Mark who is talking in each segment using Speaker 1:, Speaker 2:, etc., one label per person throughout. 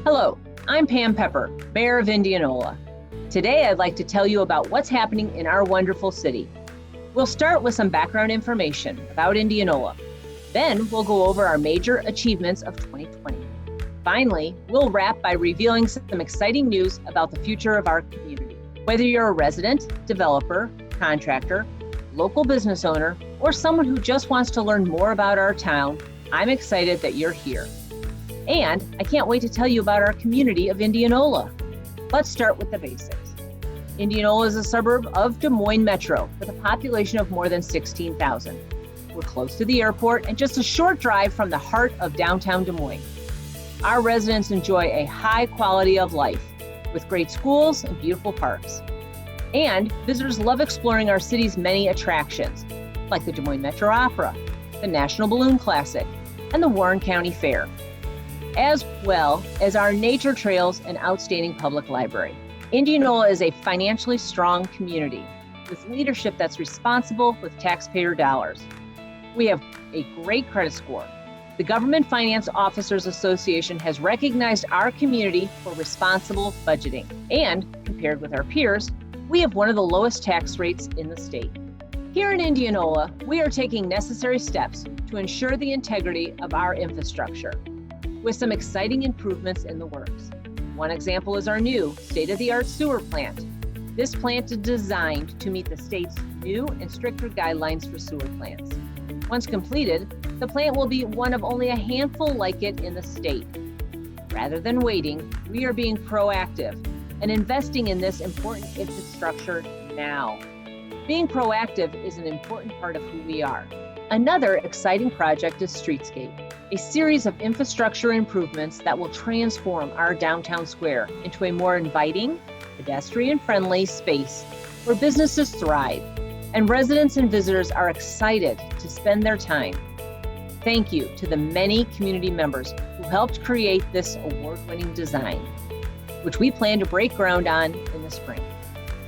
Speaker 1: Hello, I'm Pam Pepper, Mayor of Indianola. Today I'd like to tell you about what's happening in our wonderful city. We'll start with some background information about Indianola. Then we'll go over our major achievements of 2020. Finally, we'll wrap by revealing some exciting news about the future of our community. Whether you're a resident, developer, contractor, local business owner, or someone who just wants to learn more about our town, I'm excited that you're here. And I can't wait to tell you about our community of Indianola. Let's start with the basics. Indianola is a suburb of Des Moines Metro with a population of more than 16,000. We're close to the airport and just a short drive from the heart of downtown Des Moines. Our residents enjoy a high quality of life with great schools and beautiful parks. And visitors love exploring our city's many attractions, like the Des Moines Metro Opera, the National Balloon Classic, and the Warren County Fair, as well as our nature trails and outstanding public library. Indianola is a financially strong community with leadership that's responsible with taxpayer dollars. We have a great credit score. The Government Finance Officers Association has recognized our community for responsible budgeting. And compared with our peers, we have one of the lowest tax rates in the state. Here in Indianola, we are taking necessary steps to ensure the integrity of our infrastructure, with some exciting improvements in the works. One example is our new state-of-the-art sewer plant. This plant is designed to meet the state's new and stricter guidelines for sewer plants. Once completed, the plant will be one of only a handful like it in the state. Rather than waiting, we are being proactive and investing in this important infrastructure now. Being proactive is an important part of who we are. Another exciting project is Streetscape, a series of infrastructure improvements that will transform our downtown square into a more inviting, pedestrian-friendly space where businesses thrive and residents and visitors are excited to spend their time. Thank you to the many community members who helped create this award-winning design, which we plan to break ground on in the spring.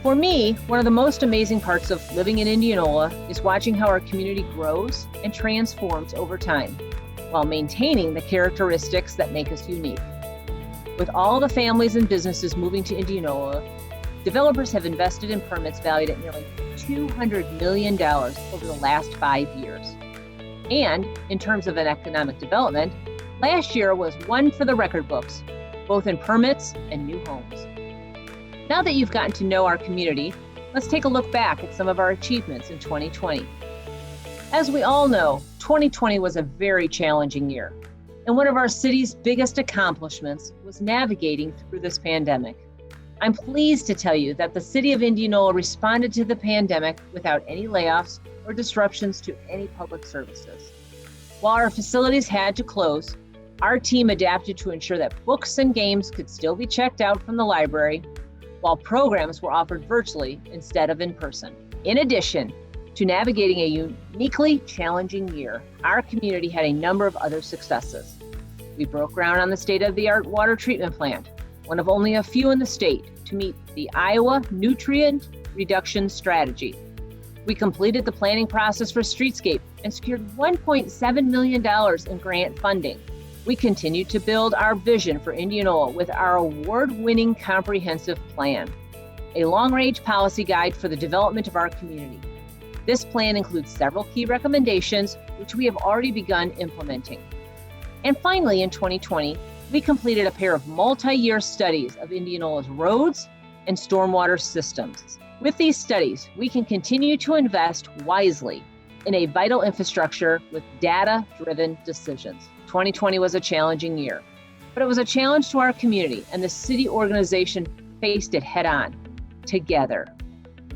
Speaker 1: For me, one of the most amazing parts of living in Indianola is watching how our community grows and transforms over time, while maintaining the characteristics that make us unique. With all the families and businesses moving to Indianola, developers have invested in permits valued at nearly $200 million over the last 5 years. And in terms of an economic development, last year was one for the record books, both in permits and new homes. Now that you've gotten to know our community, let's take a look back at some of our achievements in 2020. As we all know, 2020 was a very challenging year, and one of our city's biggest accomplishments was navigating through this pandemic. I'm pleased to tell you that the city of Indianola responded to the pandemic without any layoffs or disruptions to any public services. While our facilities had to close, our team adapted to ensure that books and games could still be checked out from the library, while programs were offered virtually instead of in person. In addition to navigating a uniquely challenging year, our community had a number of other successes. We broke ground on the state-of-the-art water treatment plant, one of only a few in the state, to meet the Iowa Nutrient Reduction Strategy. We completed the planning process for Streetscape and secured $1.7 million in grant funding. We continued to build our vision for Indianola with our award-winning comprehensive plan, a long-range policy guide for the development of our community. This plan includes several key recommendations, which we have already begun implementing. And finally, in 2020, we completed a pair of multi-year studies of Indianola's roads and stormwater systems. With these studies, we can continue to invest wisely in a vital infrastructure with data-driven decisions. 2020 was a challenging year, but it was a challenge to our community, and the city organization faced it head-on, together.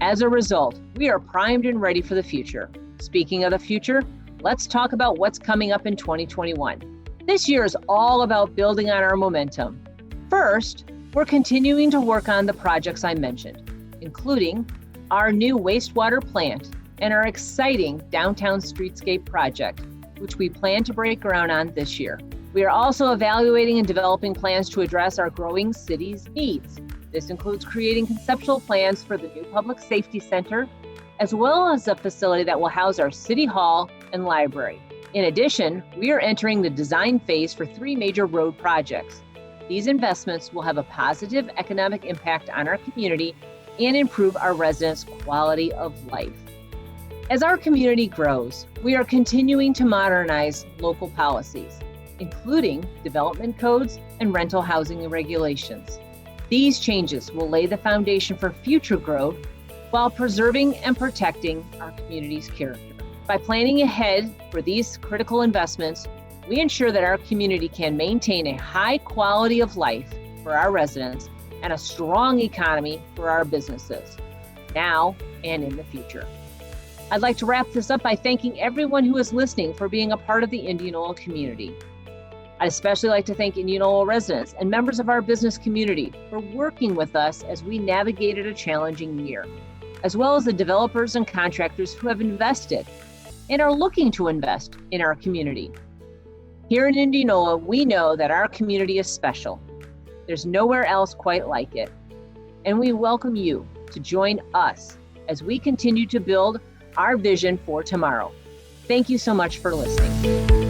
Speaker 1: As a result, we are primed and ready for the future. Speaking of the future, let's talk about what's coming up in 2021. This year is all about building on our momentum. First, we're continuing to work on the projects I mentioned, including our new wastewater plant and our exciting downtown streetscape project, which we plan to break ground on this year. We are also evaluating and developing plans to address our growing city's needs. This includes creating conceptual plans for the new Public Safety Center, as well as a facility that will house our City Hall and library. In addition, we are entering the design phase for 3 major road projects. These investments will have a positive economic impact on our community and improve our residents' quality of life. As our community grows, we are continuing to modernize local policies, including development codes and rental housing regulations. These changes will lay the foundation for future growth while preserving and protecting our community's character. By planning ahead for these critical investments, we ensure that our community can maintain a high quality of life for our residents and a strong economy for our businesses, now and in the future. I'd like to wrap this up by thanking everyone who is listening for being a part of the Indianola community. I'd especially like to thank Indianola residents and members of our business community for working with us as we navigated a challenging year, as well as the developers and contractors who have invested and are looking to invest in our community. Here in Indianola, we know that our community is special. There's nowhere else quite like it. And we welcome you to join us as we continue to build our vision for tomorrow. Thank you so much for listening.